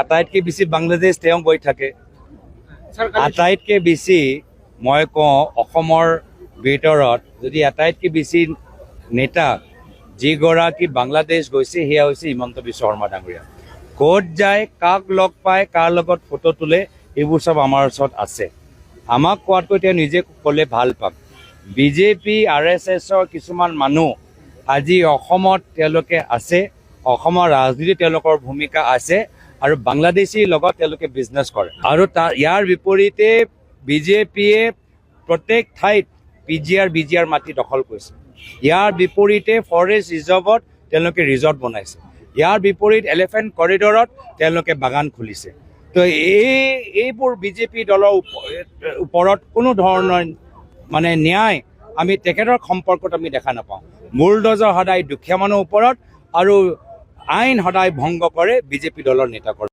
আটাইতকৈ বেছি বাংলাদেশ তেওঁ গৈ থাকে। আটাইতকৈ বেছি মই কওঁ অসমৰ ভিতৰত যদি আটাইতকৈ বেছি নেতা যিগৰাকী বাংলাদেশ গৈছে সেয়া হৈছে হিমন্ত বিশ্ব শৰ্মা ডাঙৰীয়া। ক'ত যায়, কাক লগ পায়, কাৰ লগত ফটো তোলে, এইবোৰ চব আমাৰ ওচৰত আছে। আমাক কোৱাতকৈ তেওঁ নিজে ক'লে ভাল পাম। বিজেপি RSSৰ কিছুমান মানুহ আজি অসমত তেওঁলোকে আছে, অসমৰ ৰাজনীতিত তেওঁলোকৰ ভূমিকা আছে আৰু বাংলাদেশীৰ লগত তেওঁলোকে বিজনেছ কৰে। আৰু ইয়াৰ বিপৰীতে বিজেপিয়ে প্ৰত্যেক ঠাইত BGR মাটি দখল কৰিছে। ইয়াৰ বিপৰীতে ফৰেষ্ট ৰিজাৰ্ভত তেওঁলোকে ৰিজৰ্ট বনাইছে। ইয়াৰ বিপৰীত এলিফেণ্ট কৰিডৰত তেওঁলোকে বাগান খুলিছে। তো এইবোৰ বিজেপি দলৰ ওপৰত কোনো ধৰণৰ মানে ন্যায় আমি তেখেতৰ সম্পৰ্কত আমি দেখা নাপাওঁ। বুলডজাৰ সদায় দুখীয়া মানুহৰ ওপৰত আৰু আইন সদায় ভংগ কৰে বিজেপি দলৰ নেতাকৰ্মী।